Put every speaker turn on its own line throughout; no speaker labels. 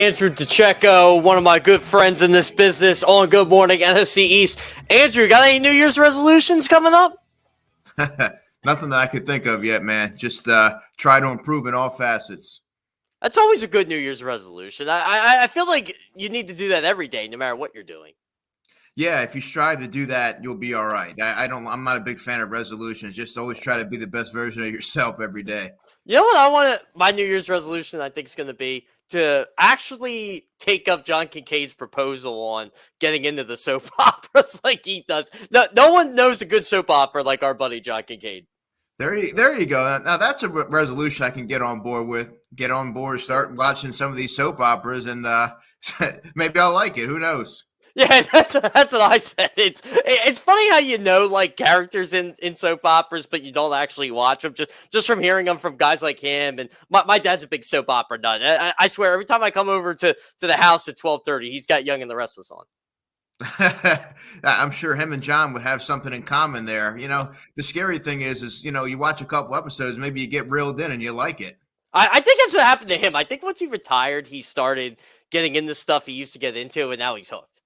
Andrew DiCecco, one of my good friends in this business on Good Morning NFC East. Andrew, got any New Year's resolutions coming up?
Nothing that I could think of yet, man. Just try to improve in all facets.
That's always a good New Year's resolution. I feel like you need to do that every day, no matter what you're doing.
Yeah, if you strive to do that, you'll be all right. I'm not a big fan of resolutions. Just always try to be the best version of yourself every day.
You know what my New Year's resolution I think is going to be? To actually take up John Kincaid's proposal on getting into the soap operas like he does. No one knows a good soap opera like our buddy John Kincaid.
There you go. Now that's a resolution I can get on board with. Get on board, start watching some of these soap operas, and maybe I'll like it. Who knows?
Yeah, that's what I said. It's funny how you know like characters in soap operas, but you don't actually watch them just from hearing them from guys like him. And my dad's a big soap opera nut. I swear, every time I come over to the house at 12:30, he's got Young and the Restless on.
I'm sure him and John would have something in common there. You know, the scary thing is you watch a couple episodes, maybe you get reeled in and you like it.
I think that's what happened to him. I think once he retired, he started getting into stuff he used to get into, and now he's hooked.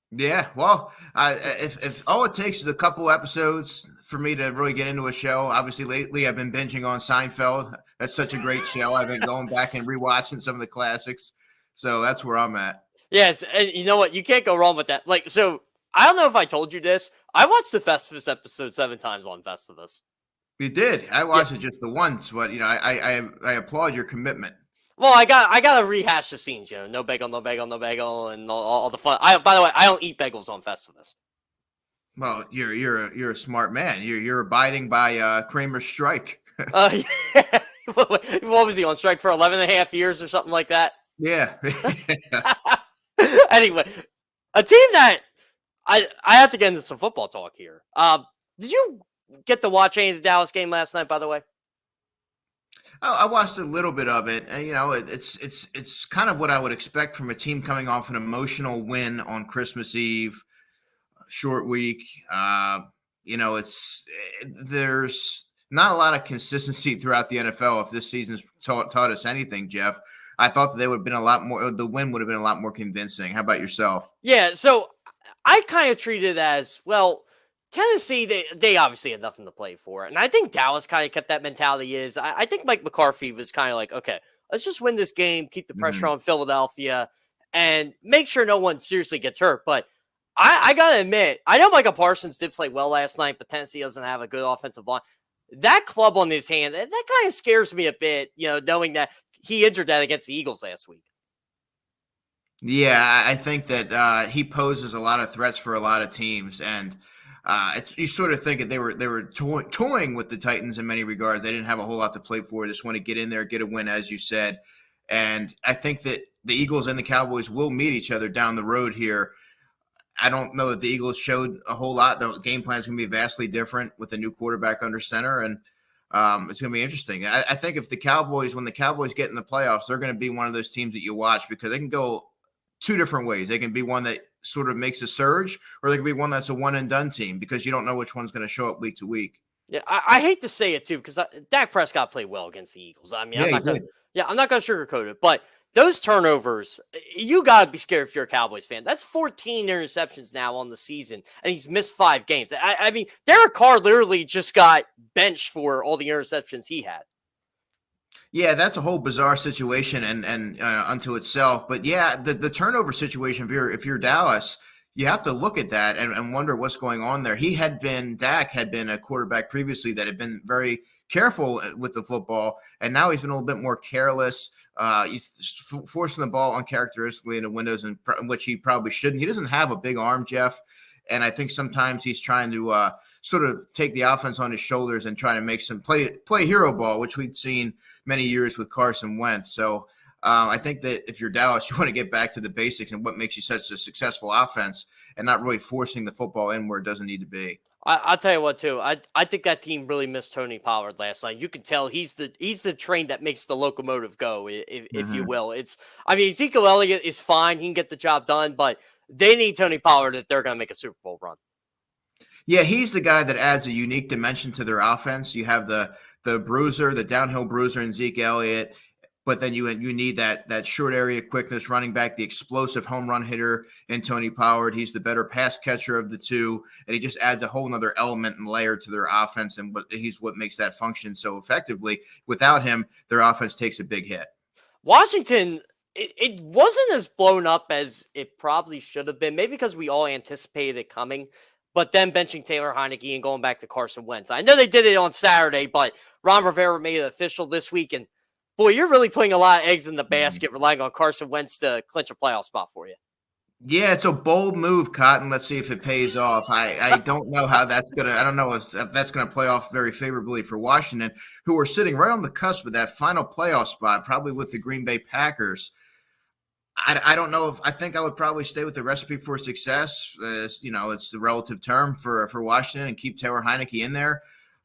Yeah, well, if all it takes is a couple episodes for me to really get into a show. Obviously, lately I've been binging on Seinfeld. That's such a great show. I've been going back and rewatching some of the classics. So that's where I'm at.
Yes, and you know what? You can't go wrong with that. Like, so I don't know if I told you this. I watched the Festivus episode 7 times on Festivus.
You did. I watched it just the once, but I applaud your commitment.
Well, I got to rehash the scenes, no bagel, and all the fun. By the way, I don't eat bagels on Festivus.
Well, you're a smart man. You're abiding by Kramer's strike.
Yeah. What was he on strike for 11 and a half years or something like that?
Yeah.
Anyway, a team that I have to get into some football talk here. Did you get to watch any of the Dallas game last night, by the way?
I watched a little bit of it, and it's kind of what I would expect from a team coming off an emotional win on Christmas Eve, short week. There's not a lot of consistency throughout the NFL. If this season's taught us anything, Jeff, I thought that they would have been a lot more. The win would have been a lot more convincing. How about yourself?
Yeah, so I kind of treat it as well. Tennessee, they obviously had nothing to play for. And I think Dallas kind of kept that mentality I think Mike McCarthy was kind of like, okay, let's just win this game, keep the pressure on Philadelphia, and make sure no one seriously gets hurt. But I got to admit, I know Micah Parsons did play well last night, but Tennessee doesn't have a good offensive line. That club on his hand, that kind of scares me a bit, knowing that he injured that against the Eagles last week.
Yeah, I think that he poses a lot of threats for a lot of teams, and you sort of think that they were toying with the Titans in many regards. They didn't have a whole lot to play for. They just want to get in there, get a win, as you said. And I think that the Eagles and the Cowboys will meet each other down the road here. I don't know that the Eagles showed a whole lot. The game plan is going to be vastly different with a new quarterback under center, and it's going to be interesting. I think when the Cowboys get in the playoffs, they're going to be one of those teams that you watch because they can go two different ways. They can be one that sort of makes a surge, or they can be one that's a one and done team because you don't know which one's going to show up week to week.
Yeah, I hate to say it too because Dak Prescott played well against the Eagles. I mean, I'm not going to sugarcoat it, but those turnovers, you got to be scared if you're a Cowboys fan. That's 14 interceptions now on the season, and he's missed 5 games. I mean, Derek Carr literally just got benched for all the interceptions he had.
Yeah, that's a whole bizarre situation and unto itself. But yeah, the turnover situation, if you're Dallas, you have to look at that and wonder what's going on there. Dak had been a quarterback previously that had been very careful with the football, and now he's been a little bit more careless. He's forcing the ball uncharacteristically into windows, in which he probably shouldn't. He doesn't have a big arm, Jeff, and I think sometimes he's trying to sort of take the offense on his shoulders and try to make some play hero ball, which we'd seen many years with Carson Wentz. So I think that if you're Dallas, you want to get back to the basics and what makes you such a successful offense and not really forcing the football in where it doesn't need to be.
I'll tell you what, too. I think that team really missed Tony Pollard last night. You can tell he's the train that makes the locomotive go, if you will. Ezekiel Elliott is fine. He can get the job done, but they need Tony Pollard if they're going to make a Super Bowl run.
Yeah, he's the guy that adds a unique dimension to their offense. You have the bruiser, the downhill bruiser in Zeke Elliott, but then you need that short area quickness, running back, the explosive home run hitter in Tony Pollard. He's the better pass catcher of the two, and he just adds a whole nother element and layer to their offense, and he's what makes that function so effectively. Without him, their offense takes a big hit.
Washington, it wasn't as blown up as it probably should have been, maybe because we all anticipated it coming. But then benching Taylor Heineke and going back to Carson Wentz. I know they did it on Saturday, but Ron Rivera made it official this week. And boy, you're really putting a lot of eggs in the basket relying on Carson Wentz to clinch a playoff spot for you.
Yeah, it's a bold move, Cotton. Let's see if it pays off. I don't know how that's going to – I don't know if that's going to play off very favorably for Washington, who are sitting right on the cusp of that final playoff spot, probably with the Green Bay Packers. I don't know if – I think I would probably stay with the recipe for success. It's the relative term for Washington, and keep Taylor Heineke in there.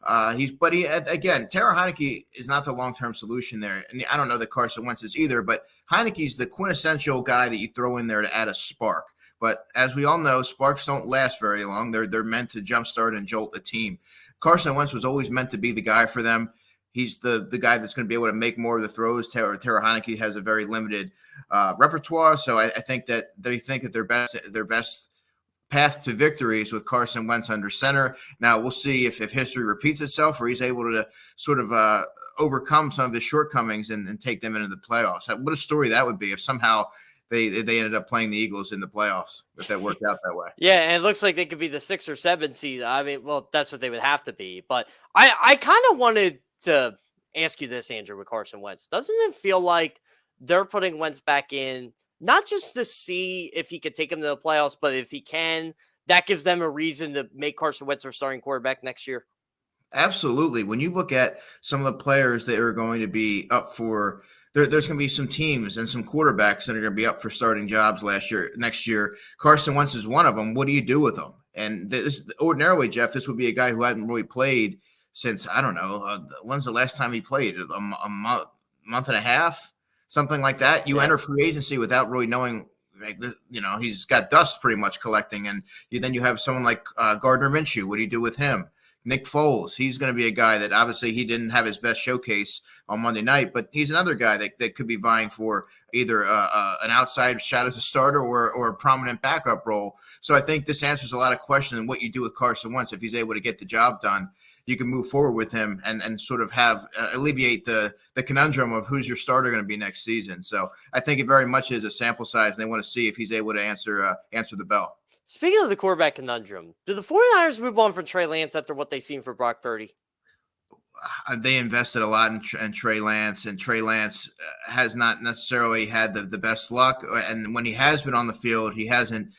Again, Taylor Heineke is not the long-term solution there. And I don't know that Carson Wentz is either, but Heineke's the quintessential guy that you throw in there to add a spark. But as we all know, sparks don't last very long. They're meant to jumpstart and jolt the team. Carson Wentz was always meant to be the guy for them. He's the guy that's going to be able to make more of the throws. Taylor Heineke has a very limited repertoire, so I think that they think that their best path to victory is with Carson Wentz under center. Now we'll see if history repeats itself, or he's able to sort of overcome some of his shortcomings and take them into the playoffs. What a story that would be if somehow they ended up playing the Eagles in the playoffs, if that worked out that way.
Yeah, and it looks like they could be the 6 or 7 seed. I mean, well, that's what they would have to be. But I kind of wanted to ask you this, Andrew, with Carson Wentz. Doesn't it feel like they're putting Wentz back in, not just to see if he could take him to the playoffs, but if he can, that gives them a reason to make Carson Wentz their starting quarterback next year?
Absolutely. When you look at some of the players that are going to be up for there's going to be some teams and some quarterbacks that are going to be up for starting jobs next year. Carson Wentz is one of them. What do you do with them? And ordinarily, Jeff, this would be a guy who hadn't really played since, I don't know, when's the last time he played? A month and a half, something like that. You enter free agency without really knowing, he's got dust pretty much collecting. And then you have someone like Gardner Minshew. What do you do with him? Nick Foles, he's going to be a guy that obviously he didn't have his best showcase on Monday night, but he's another guy that could be vying for either an outside shot as a starter or a prominent backup role. So I think this answers a lot of questions on what you do with Carson Wentz. If he's able to get the job done, you can move forward with him and sort of have alleviate the conundrum of who's your starter going to be next season. So I think it very much is a sample size, and they want to see if he's able to answer the bell.
Speaking of the quarterback conundrum, do the 49ers move on from Trey Lance after what they've seen for Brock Purdy?
They invested a lot in Trey Lance, and Trey Lance has not necessarily had the best luck. And when he has been on the field, he hasn't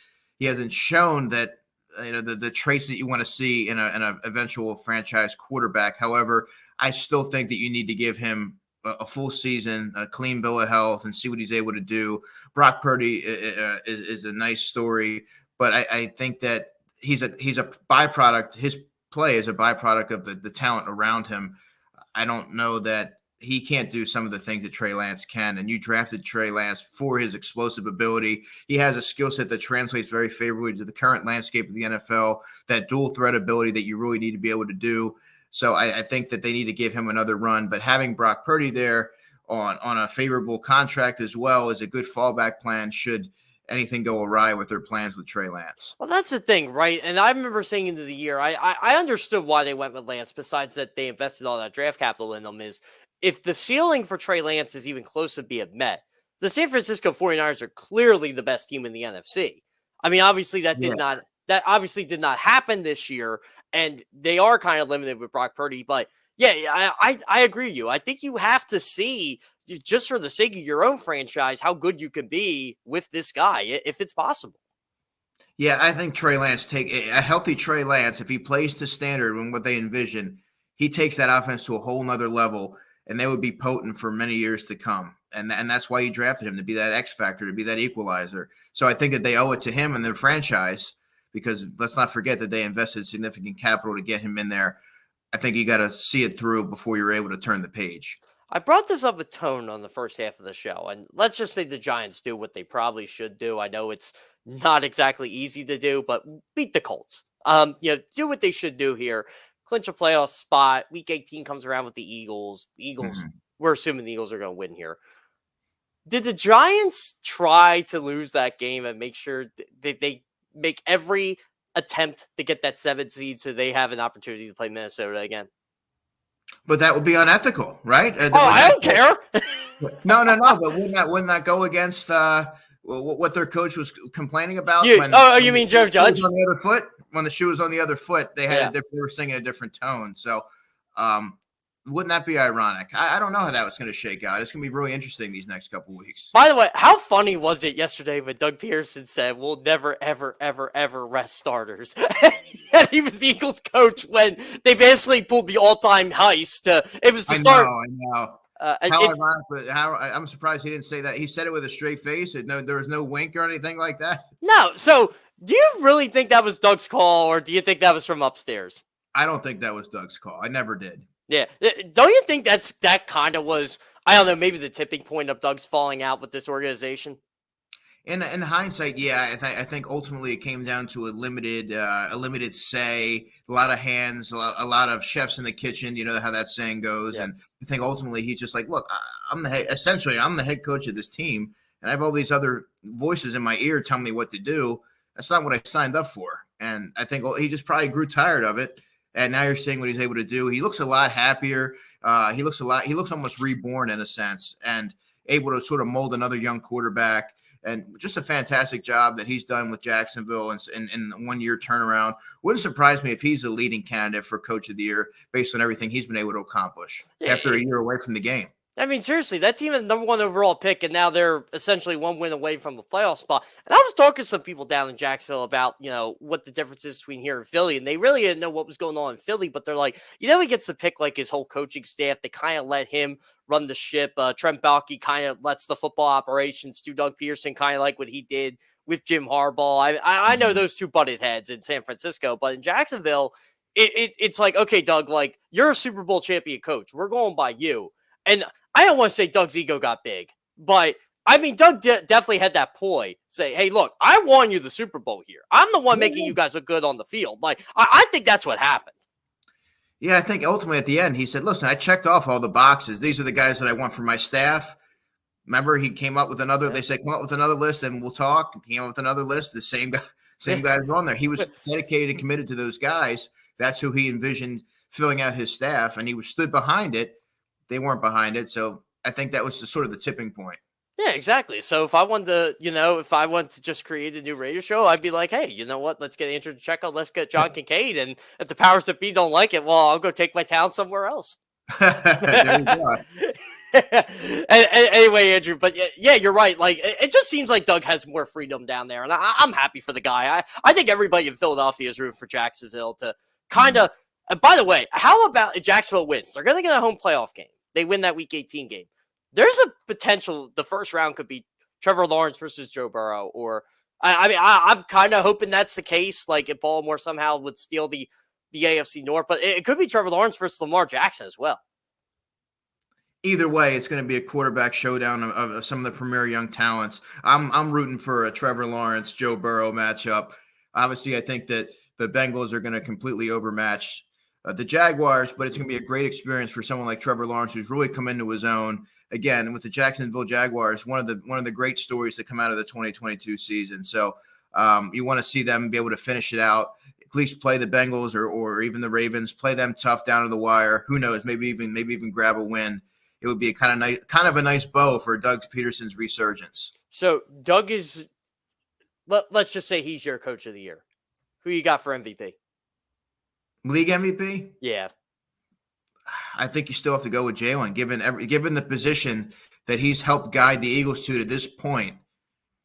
shown that the traits that you want to see in an eventual franchise quarterback. However, I still think that you need to give him a full season, a clean bill of health, and see what he's able to do. Brock Purdy is a nice story. But I think that he's a byproduct. His play is a byproduct of the talent around him. I don't know that he can't do some of the things that Trey Lance can. And you drafted Trey Lance for his explosive ability. He has a skill set that translates very favorably to the current landscape of the NFL, that dual threat ability that you really need to be able to do. So I think that they need to give him another run. But having Brock Purdy there on a favorable contract as well is a good fallback plan should anything go awry with their plans with Trey Lance.
Well, that's the thing, right? And I remember saying into the year, I understood why they went with Lance, besides that they invested all that draft capital in them, is if the ceiling for Trey Lance is even close to being met, the San Francisco 49ers are clearly the best team in the NFC. I mean, obviously that did not happen this year, and they are kind of limited with Brock Purdy, but yeah, I agree with you. I think you have to see, just for the sake of your own franchise, how good you can be with this guy, if it's possible.
Yeah, I think Trey Lance a healthy Trey Lance, if he plays to standard and what they envision, he takes that offense to a whole nother level, and they would be potent for many years to come. And that's why you drafted him, to be that X factor, to be that equalizer. So I think that they owe it to him and their franchise, because let's not forget that they invested significant capital to get him in there. I think you got to see it through before you're able to turn the page.
I brought this up with Tone on the first half of the show, and let's just say the Giants do what they probably should do. I know it's not exactly easy to do, but beat the Colts. Do what they should do here. Clinch a playoff spot. Week 18 comes around with the Eagles. We're assuming the Eagles are going to win here. Did the Giants try to lose that game and make sure they make every attempt to get that 7 seed so they have an opportunity to play Minnesota again?
But that would be unethical, right?
I don't care.
No. But wouldn't that go against what their coach was complaining about?
You mean Joe Judge?
On the other foot, when the shoe was on the other foot, they had they were singing a different tone. So, wouldn't that be ironic? I don't know how that was going to shake out. It's going to be really interesting these next couple weeks.
By the way, how funny was it yesterday when Doug Peterson said, "We'll never, ever, ever, ever rest starters"? And he was the Eagles coach when they basically pulled the all-time heist. It was the start.
I know. How ironic, but I'm surprised he didn't say that. He said it with a straight face. There was no wink or anything like that.
No. So, do you really think that was Doug's call, or do you think that was from upstairs?
I don't think that was Doug's call. I never did.
Yeah. Don't you think that kind of was, I don't know, maybe the tipping point of Doug's falling out with this organization?
In hindsight, yeah, I think ultimately it came down to a limited say, a lot of hands, a lot of chefs in the kitchen. You know how that saying goes. Yeah. And I think ultimately he's just like, look, I'm the head coach of this team, and I have all these other voices in my ear telling me what to do. That's not what I signed up for. And I think he just probably grew tired of it. And now you're seeing what he's able to do. He looks a lot happier. He looks almost reborn in a sense, and able to sort of mold another young quarterback. And just a fantastic job that he's done with Jacksonville in the 1 year turnaround. Wouldn't surprise me if he's a leading candidate for Coach of the Year based on everything he's been able to accomplish after a year away from the game.
I mean, seriously, that team is the number 1 overall pick, and now they're essentially 1 win away from a playoff spot. And I was talking to some people down in Jacksonville about, what the difference is between here and Philly, and they really didn't know what was going on in Philly, but they're like, he gets to pick, like, his whole coaching staff. They kind of let him run the ship. Trent Baalke kind of lets the football operations do. Doug Peterson kind of like what he did with Jim Harbaugh. I know those two butted heads in San Francisco, but in Jacksonville, it's like, okay, Doug, like, you're a Super Bowl champion coach. We're going by you. And I don't want to say Doug's ego got big, but I mean, Doug definitely had that ploy. Say, hey, look, I won you the Super Bowl here. I'm the one making you guys look good on the field. Like, I think that's what happened.
Yeah, I think ultimately at the end, he said, listen, I checked off all the boxes. These are the guys that I want for my staff. Remember, he came up with another, they said, come up with another list and we'll talk. He came up with another list. The same guys were on there. He was dedicated and committed to those guys. That's who he envisioned filling out his staff, and he stood behind it. They weren't behind it. So I think that was sort of the tipping point.
Yeah, exactly. So if I wanted to, just create a new radio show, I'd be like, hey, you know what? Let's get Andrew DiCecco. Let's get John Kincaid. And if the powers that be don't like it, well, I'll go take my talent somewhere else.
There you go.
Anyway, Andrew, but yeah, you're right. Like, it just seems like Doug has more freedom down there, and I'm happy for the guy. I think everybody in Philadelphia is rooting for Jacksonville to kind of. By the way, how about if Jacksonville wins? They're going to get a home playoff game. They win that Week 18 game. There's a potential the first round could be Trevor Lawrence versus Joe Burrow, or I'm kind of hoping that's the case. Like, if Baltimore somehow would steal the AFC North, but it could be Trevor Lawrence versus Lamar Jackson as well.
Either way, it's going to be a quarterback showdown of some of the premier young talents. I'm rooting for a Trevor Lawrence, Joe Burrow matchup. Obviously, I think that the Bengals are going to completely overmatch the Jaguars, but it's going to be a great experience for someone like Trevor Lawrence, who's really come into his own. Again, with the Jacksonville Jaguars, one of the great stories that come out of the 2022 season. So you want to see them be able to finish it out, at least play the Bengals or even the Ravens, play them tough down to the wire. Who knows? Maybe even grab a win. It would be a kind of a nice bow for Doug Peterson's resurgence.
So Doug is, let's just say he's your coach of the year. Who you got for MVP?
League MVP?
Yeah.
I think you still have to go with Jalen, given the position that he's helped guide the Eagles to this point.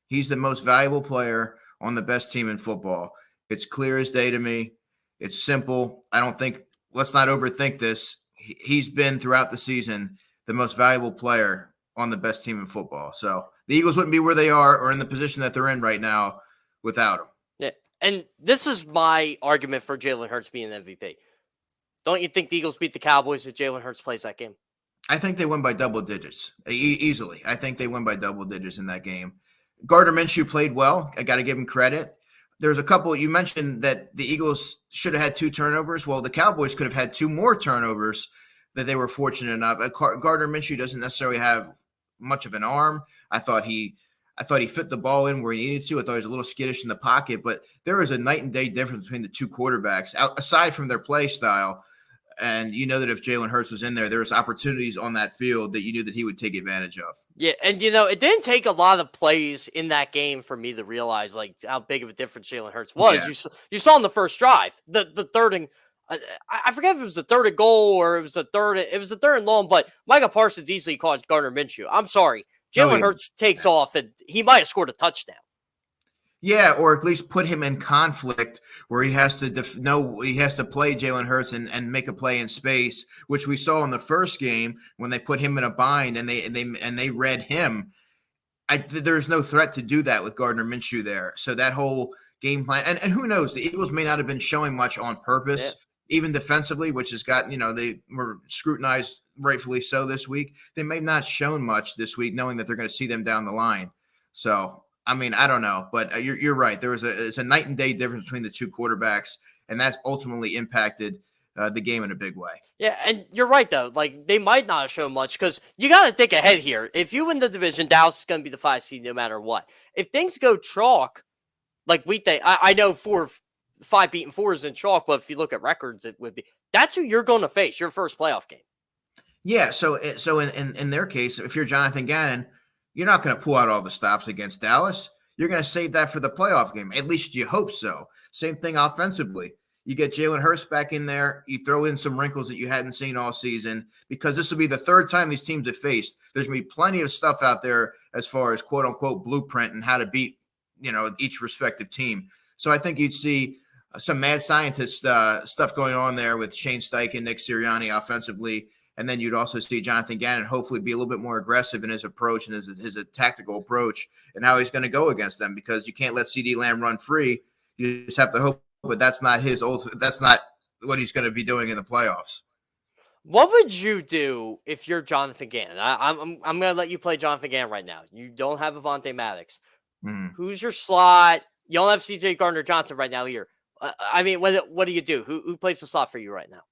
He's the most valuable player on the best team in football. It's clear as day to me. It's simple. Let's not overthink this. He's been throughout the season the most valuable player on the best team in football. So the Eagles wouldn't be where they are or in the position that they're in right now without him.
Yeah. And this is my argument for Jalen Hurts being MVP. Don't you think the Eagles beat the Cowboys if Jalen Hurts plays that game?
I think they win by double digits, easily. I think they win by double digits in that game. Gardner Minshew played well. I got to give him credit. There's a couple. You mentioned that the Eagles should have had 2 turnovers. Well, the Cowboys could have had 2 more turnovers that they were fortunate enough. Gardner Minshew doesn't necessarily have much of an arm. I thought he fit the ball in where he needed to. I thought he was a little skittish in the pocket, but there was a night and day difference between the two quarterbacks, aside from their play style. And you know that if Jalen Hurts was in there, there was opportunities on that field that you knew that he would take advantage of.
Yeah, and it didn't take a lot of plays in that game for me to realize like how big of a difference Jalen Hurts was.
Yeah.
You saw in the first drive, the third and I forget if it was the third and goal or it was the third. It was the third and long, but Micah Parsons easily caught Gardner Minshew. I'm sorry, Jalen Hurts takes off and he might have scored a touchdown.
Yeah, or at least put him in conflict where he has to he has to play Jalen Hurts and make a play in space, which we saw in the first game when they put him in a bind and they read him. There's no threat to do that with Gardner Minshew there. So that whole game plan, and who knows, the Eagles may not have been showing much on purpose, even defensively, which has got, they were scrutinized rightfully so this week. They may not shown much this week, knowing that they're going to see them down the line. So, I mean, I don't know, but you're right. It's a night and day difference between the two quarterbacks, and that's ultimately impacted the game in a big way.
Yeah, and you're right, though. Like, they might not have shown much because you got to think ahead here. If you win the division, Dallas is going to be the 5 seed no matter what. If things go chalk, like we think, I know 5 beating 4 is in chalk, but if you look at records, it would be. That's who you're going to face, your first playoff game.
Yeah, so in their case, if you're Jonathan Gannon, you're not going to pull out all the stops against Dallas. You're going to save that for the playoff game. At least you hope so. Same thing offensively. You get Jalen Hurts back in there. You throw in some wrinkles that you hadn't seen all season because this will be the third time these teams have faced. There's going to be plenty of stuff out there as far as quote unquote blueprint and how to beat, each respective team. So I think you'd see some mad scientist stuff going on there with Shane Steichen, Nick Sirianni offensively. And then you'd also see Jonathan Gannon hopefully be a little bit more aggressive in his approach and his tactical approach and how he's going to go against them because you can't let CeeDee Lamb run free. You just have to hope, but that's not what he's going to be doing in the playoffs.
What would you do if you're Jonathan Gannon? I'm going to let you play Jonathan Gannon right now. You don't have Avonte Maddox. Who's your slot? You don't have CJ Gardner-Johnson right now here. I mean, what do you do? Who plays the slot for you right now?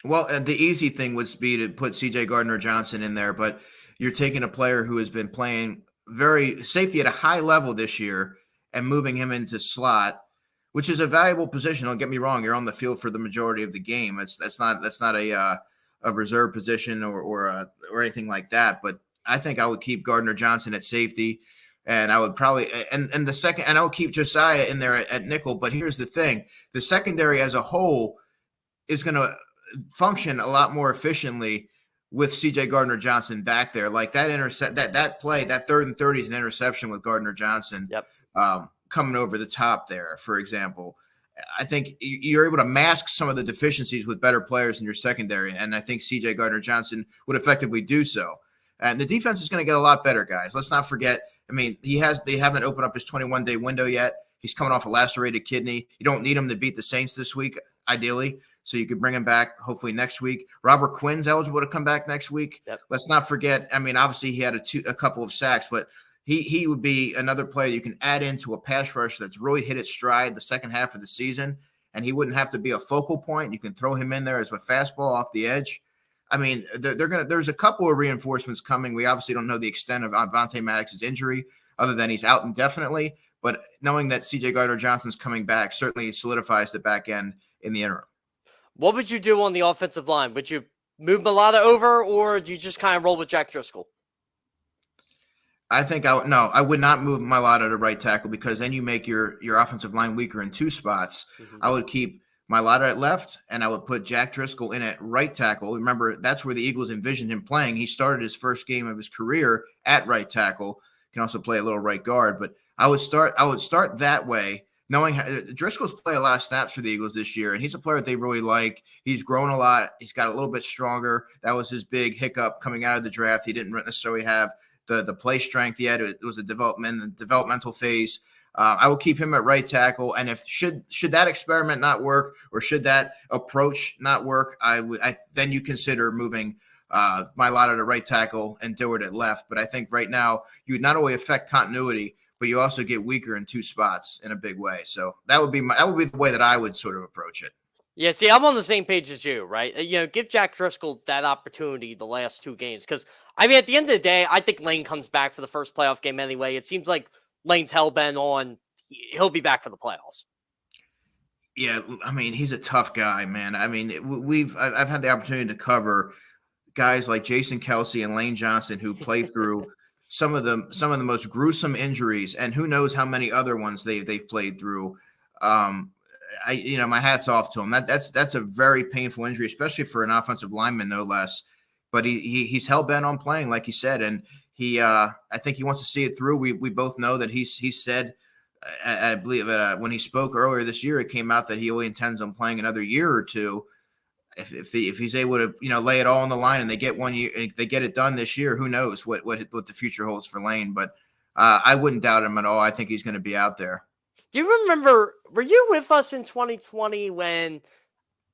Well, the easy thing would be to put CJ Gardner-Johnson in there, but you're taking a player who has been playing very safety at a high level this year and moving him into slot, which is a valuable position. Don't get me wrong; you're on the field for the majority of the game. That's not a reserve position or anything like that. But I think I would keep Gardner-Johnson at safety, and I would probably and the second, and I would keep Josiah in there at nickel. But here's the thing: the secondary as a whole is going to function a lot more efficiently with CJ Gardner-Johnson back there. Like that play, that 3rd and 30 is an interception with Gardner-Johnson coming over the top there, for example. I think you're able to mask some of the deficiencies with better players in your secondary, and I think CJ Gardner-Johnson would effectively do so. And the defense is going to get a lot better, guys. Let's not forget, I mean, they haven't opened up his 21-day window yet. He's coming off a lacerated kidney. You don't need him to beat the Saints this week, ideally. So you could bring him back hopefully next week. Robert Quinn's eligible to come back next week.
Yep. Let's
not forget, I mean, obviously he had a couple of sacks, but he would be another player you can add into a pass rush that's really hit its stride the second half of the season, and he wouldn't have to be a focal point. You can throw him in there as a fastball off the edge. I mean, there's a couple of reinforcements coming. We obviously don't know the extent of Avonte Maddox's injury other than he's out indefinitely, but knowing that CJ Gardner-Johnson's coming back certainly solidifies the back end in the interim.
What would you do on the offensive line? Would you move Mailata over, or do you just kind of roll with Jack Driscoll?
I think I would not move Mailata to right tackle because then you make your offensive line weaker in 2 spots. I would keep Mailata at left, and I would put Jack Driscoll in at right tackle. Remember, that's where the Eagles envisioned him playing. He started his first game of his career at right tackle. Can also play a little right guard, but I would start that way. Knowing Driscoll's played a lot of snaps for the Eagles this year, and he's a player that they really like. He's grown a lot. He's got a little bit stronger. That was his big hiccup coming out of the draft. He didn't necessarily have the play strength yet. It was a developmental phase. I will keep him at right tackle, and if should that experiment not work or should that approach not work, then you consider moving Mailata to right tackle and Dillard at left. But I think right now you would not only affect continuity, but you also get weaker in 2 spots in a big way. So that would be the way that I would sort of approach it.
Yeah, see, I'm on the same page as you, right? Give Jack Driscoll that opportunity the last 2 games because I mean, at the end of the day, I think Lane comes back for the first playoff game anyway. It seems like Lane's hell-bent on he'll be back for the playoffs.
Yeah, I mean, he's a tough guy, man. I mean, I've had the opportunity to cover guys like Jason Kelsey and Lane Johnson who play through some of the most gruesome injuries, and who knows how many other ones they've played through. My hat's off to him. That's a very painful injury, especially for an offensive lineman, no less. But he's hell bent on playing, like you said, and I think he wants to see it through. We both know that he's said. I believe that when he spoke earlier this year, it came out that he only intends on playing another year or two. If he's able to lay it all on the line and they get 1 year, they get it done this year, who knows what the future holds for Lane? But I wouldn't doubt him at all. I think he's going to be out there.
Do you remember? Were you with us in 2020 when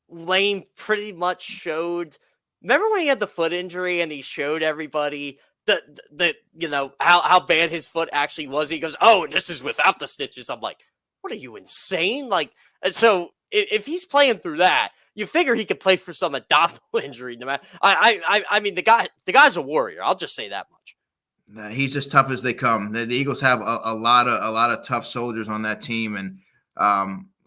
Lane pretty much showed? Remember when he had the foot injury and he showed everybody how bad his foot actually was. He goes, "Oh, this is without the stitches." I'm like, "What are you, insane?" Like, so if he's playing through that, you figure he could play for some abdominal injury. No matter, I mean, the guy's a warrior. I'll just say that much.
He's as tough as they come. The Eagles have a lot of tough soldiers on that team, and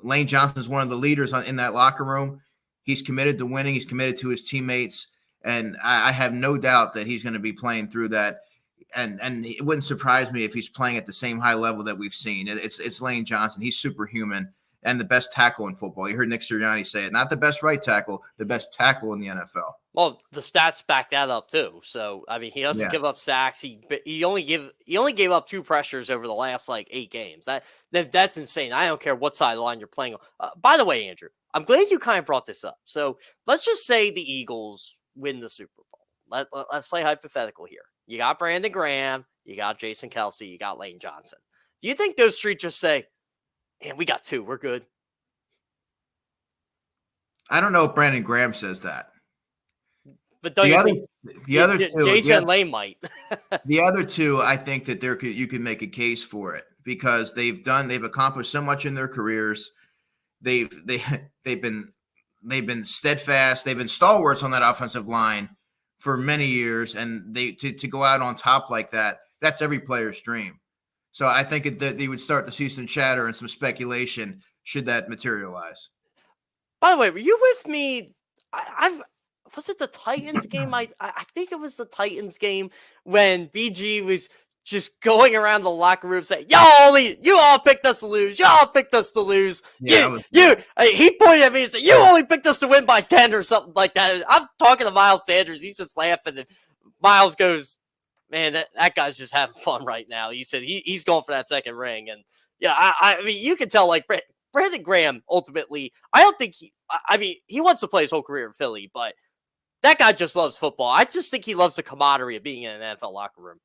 Lane Johnson is one of the leaders in that locker room. He's committed to winning. He's committed to his teammates. And I have no doubt that he's going to be playing through that. And it wouldn't surprise me if he's playing at the same high level that we've seen. It's Lane Johnson. He's superhuman and the best tackle in football. You heard Nick Sirianni say it. Not the best right tackle, the best tackle in the NFL.
Well, the stats back that up too. So I mean, he doesn't give up sacks. He only gave up 2 pressures over the last 8 games. That's insane. I don't care what side of the line you're playing on. By the way, Andrew, I'm glad you kind of brought this up. So let's just say the Eagles win the Super Bowl. Let's play hypothetical here. You got Brandon Graham, you got Jason Kelsey, you got Lane Johnson. Do you think those 3 just say, "Man, we got 2, we're good"?
I don't know if Brandon Graham says that.
But the
other 2,
Jason and Lane might.
The other 2, I think that you can make a case for it because they've accomplished so much in their careers. They've been steadfast. They've been stalwarts on that offensive line for many years, and to go out on top like that, that's every player's dream. So I think that they would start to see some chatter and some speculation should that materialize.
By the way, were you with me? Was it the Titans game? I think it was the Titans game when BG was just going around the locker room saying, you all picked us to lose. Y'all picked us to lose. Yeah, he pointed at me and said, you only picked us to win by 10 or something like that. I'm talking to Miles Sanders. He's just laughing. And Miles goes, "Man, that guy's just having fun right now." He said he's going for that second ring. And yeah, I mean, you can tell Brandon Graham ultimately, I don't think he wants to play his whole career in Philly, but that guy just loves football. I just think he loves the camaraderie of being in an NFL locker room.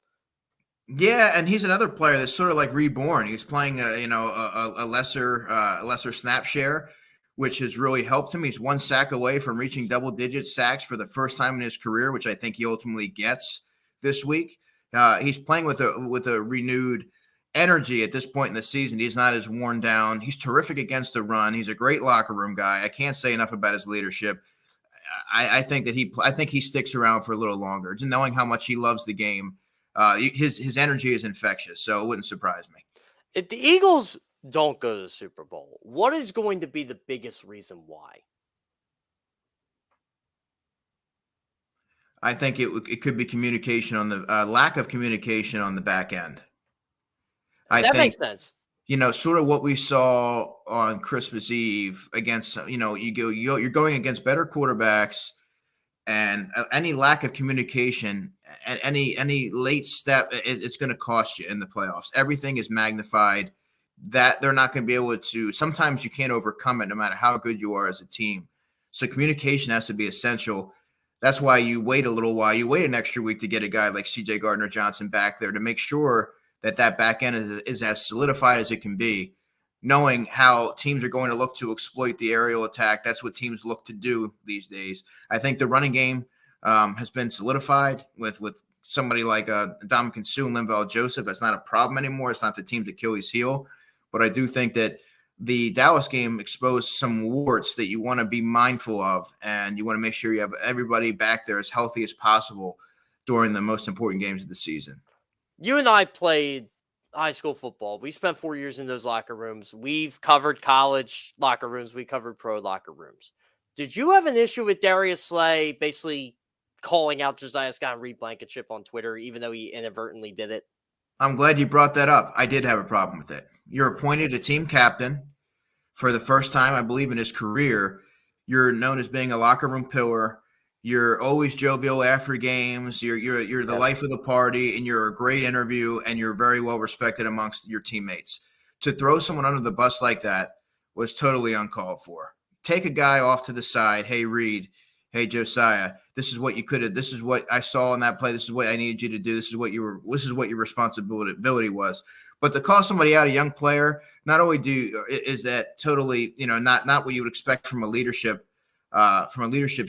Yeah, and he's another player that's sort of like reborn. He's playing a lesser snap share, which has really helped him. He's 1 sack away from reaching double-digit sacks for the first time in his career, which I think he ultimately gets this week. He's playing with a renewed energy at this point in the season. He's not as worn down. He's terrific against the run. He's a great locker room guy. I can't say enough about his leadership. I think he sticks around for a little longer, just knowing how much he loves the game. His energy is infectious, so it wouldn't surprise me.
If the Eagles don't go to the Super Bowl, what is going to be the biggest reason why?
I think it could be communication on the lack of communication on the back end.
That makes sense.
Sort of what we saw on Christmas Eve against, you're going against better quarterbacks, and any lack of communication, any late step, it's going to cost you in the playoffs. Everything is magnified. That they're not going to be able to. Sometimes you can't overcome it, no matter how good you are as a team. So communication has to be essential. That's why you wait a little while. You wait an extra week to get a guy like C.J. Gardner-Johnson back there to make sure that back end is as solidified as it can be, knowing how teams are going to look to exploit the aerial attack. That's what teams look to do these days. I think the running game has been solidified with somebody like Ndamukong Suh and Linval Joseph. That's not a problem anymore. It's not the team's Achilles heel. But I do think that the Dallas game exposed some warts that you want to be mindful of, and you want to make sure you have everybody back there as healthy as possible. during the most important games of the season.
You and I played high school football. We spent 4 years in those locker rooms. We've covered college locker rooms. We covered pro locker rooms. Did you have an issue with Darius Slay basically calling out Josiah Scott and Reed Blankenship on Twitter, even though he inadvertently did it?
I'm glad you brought that up. I did have a problem with it. You're appointed a team captain for the first time, I believe, in his career. You're known as being a locker room pillar. You're always jovial after games. You're the life of the party, and you're a great interview, and you're very well respected amongst your teammates. To throw someone under the bus like that was totally uncalled for. Take a guy off to the side. Hey, Reed. Hey, Josiah. This is what you could have. This is what I saw in that play. This is what I needed you to do. This is what your responsibility was. But to call somebody out, a young player, not only is that totally, not what you would expect from a leadership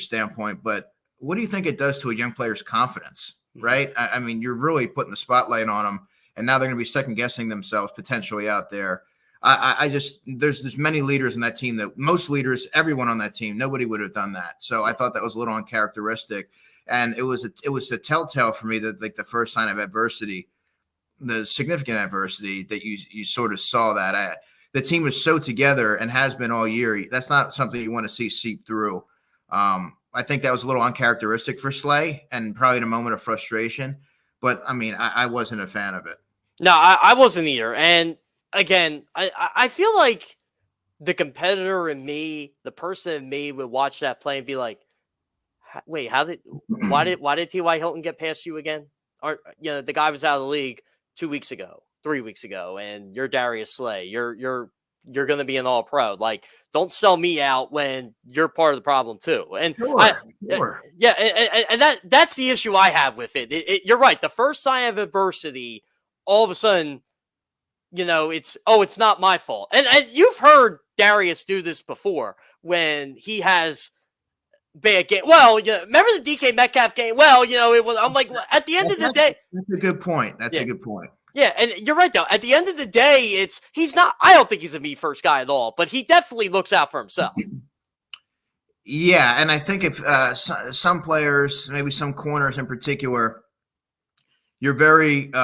standpoint, but what do you think it does to a young player's confidence, right? I mean, you're really putting the spotlight on them, and now they're going to be second guessing themselves potentially out there. There's many leaders in that team that most leaders, everyone on that team, nobody would have done that. So I thought that was a little uncharacteristic, and it was a telltale for me that like the first sign of adversity, the significant adversity that you sort of saw that the team was so together and has been all year. That's not something you want to see seep through. I think that was a little uncharacteristic for Slay and probably in a moment of frustration. But I mean, I wasn't a fan of it.
No, I wasn't either. And again, I feel like the competitor in me, the person in me would watch that play and be like, wait, why did T.Y. Hilton get past you again? Or, the guy was out of the league 2 weeks ago, 3 weeks ago, and you're Darius Slay. You're going to be an all-pro. Like, don't sell me out when you're part of the problem too. And
Sure.
Yeah, and that's the issue I have with it. You're right. The first sign of adversity, all of a sudden, it's not my fault. And you've heard Darius do this before when he has bad game. Well, remember the DK Metcalf game? Well, it was. I'm like, at the end of the day,
that's a good point. That's a good point.
Yeah, and you're right though. At the end of the day, he's not. I don't think he's a me first guy at all, but he definitely looks out for himself.
Yeah, and I think if some players, maybe some corners in particular, you're very.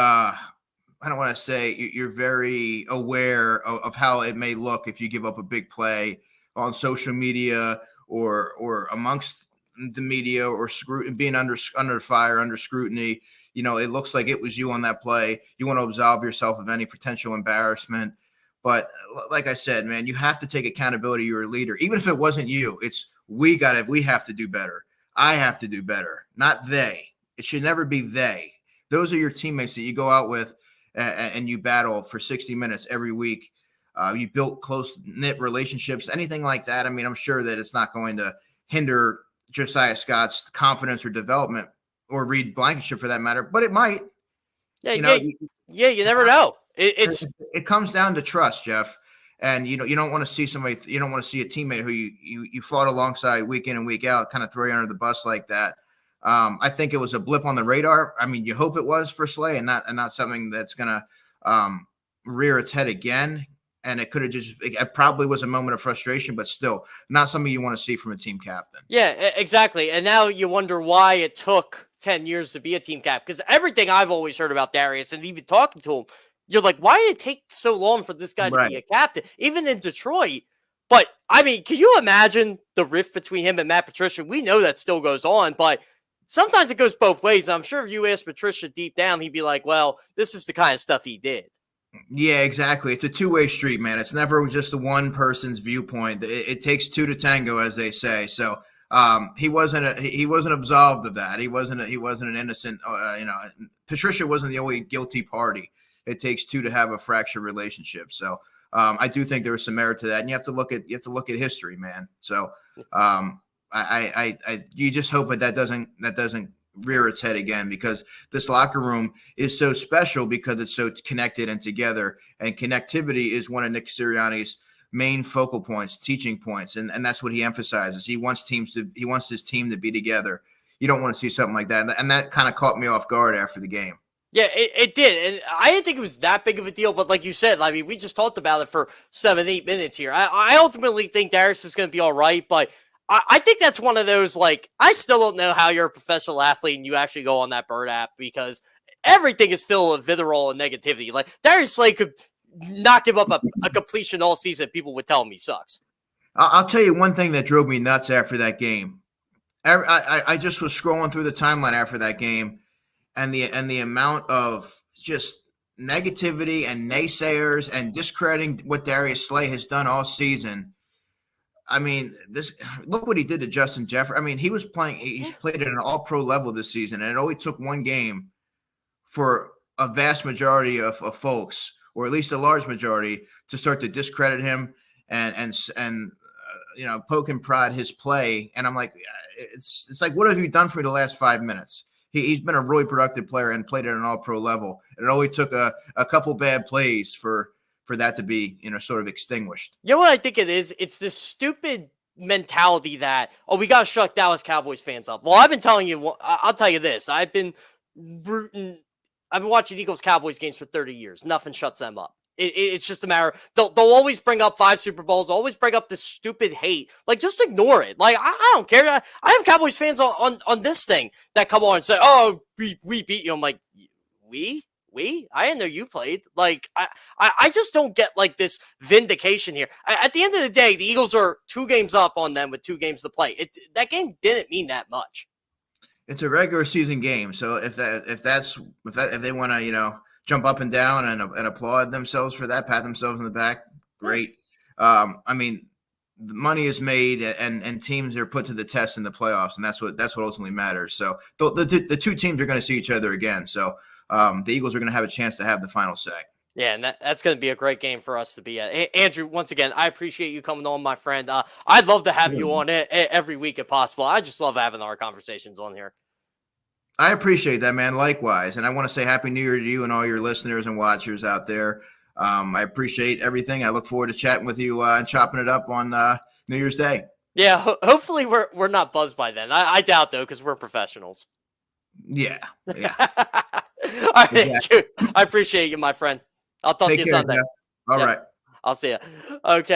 I don't want to say you're very aware of how it may look if you give up a big play on social media or amongst the media or being under fire, under scrutiny. It looks like it was you on that play. You want to absolve yourself of any potential embarrassment. But like I said, man, you have to take accountability. You're a leader. Even if it wasn't you, we have to do better. I have to do better, not they. It should never be they. Those are your teammates that you go out with and you battle for 60 minutes every week. You built close-knit relationships, anything like that. I mean, I'm sure that it's not going to hinder Josiah Scott's confidence or development, or Reed Blankenship for that matter, but it might.
Yeah, you never know.
It comes down to trust, Jeff. And you don't want to see somebody, you don't want to see a teammate who you fought alongside week in and week out kind of throw you under the bus like that. I think it was a blip on the radar. I mean, you hope it was for Slay and not something that's going to rear its head again. And it probably was a moment of frustration, but still not something you want to see from a team captain.
Yeah, exactly. And now you wonder why it took 10 years to be a team captain. Because everything I've always heard about Darius and even talking to him, you're like, why did it take so long for this guy to be a captain? Even in Detroit. But, I mean, can you imagine the rift between him and Matt Patricia? We know that still goes on, but sometimes it goes both ways. I'm sure if you ask Patricia deep down, he'd be like, well, this is the kind of stuff he did.
Yeah, exactly. It's a two-way street, man. It's never just the one person's viewpoint. It takes two to tango, as they say. So he wasn't absolved of that. He wasn't an innocent. Patricia wasn't the only guilty party. It takes two to have a fractured relationship. So I do think there was some merit to that, and you have to look at history, man. So you just hope that doesn't rear its head again, because this locker room is so special because it's so connected and together, and connectivity is one of Nick Sirianni's main focal points, teaching points. And that's what he emphasizes. He wants his team to be together. You don't want to see something like that. And that kind of caught me off guard after the game.
Yeah, it did. And I didn't think it was that big of a deal. But like you said, I mean, we just talked about it for 7-8 minutes here. I ultimately think Darius is going to be all right. But I think that's one of those, like, I still don't know how you're a professional athlete and you actually go on that Bird app, because everything is filled with vitriol and negativity. Like, Darius Slay could not give up a completion all season. People would tell him he sucks.
I'll tell you one thing that drove me nuts after that game. I just was scrolling through the timeline after that game, and the amount of just negativity and naysayers and discrediting what Darius Slay has done all season. I mean, look what he did to Justin Jefferson. I mean, he was playing. He's played at an All-Pro level this season, and it only took one game for a vast majority of folks, or at least a large majority, to start to discredit him and poke and prod his play. And I'm like, it's like, what have you done for the last 5 minutes? He's been a really productive player and played at an All-Pro level. And it only took a couple bad plays for that to be, sort of extinguished.
You know what I think it is? It's this stupid mentality that, we got to shut Dallas Cowboys fans up. Well, I've been telling you, I'll tell you this. I've been watching Eagles Cowboys games for 30 years. Nothing shuts them up. It's just a matter. They'll always bring up 5 Super Bowls. They'll always bring up this stupid hate. Like, just ignore it. Like, I don't care. I have Cowboys fans on this thing that come on and say, "Oh, we beat you." I'm like, we? I didn't know you played. Like, I just don't get, like, this vindication here. At the end of the day, the Eagles are 2 games up on them with 2 games to play. That game didn't mean that much.
It's a regular season game, so if they want to jump up and down and applaud themselves for that, pat themselves in the back, great. I mean, the money is made and teams are put to the test in the playoffs, and that's what ultimately matters. So the 2 teams are going to see each other again. So the Eagles are going to have a chance to have the final say.
Yeah, and that's going to be a great game for us to be at. Andrew, once again, I appreciate you coming on, my friend. I'd love to have you on every week if possible. I just love having our conversations on here.
I appreciate that, man. Likewise. And I want to say Happy New Year to you and all your listeners and watchers out there. I appreciate everything. I look forward to chatting with you and chopping it up on New Year's Day.
Yeah, hopefully we're not buzzed by then. I doubt, though, because we're professionals.
Yeah.
All right, exactly. Dude, I appreciate you, my friend. I'll talk to you
care,
Sunday.
Jeff. All right.
I'll see you. Okay.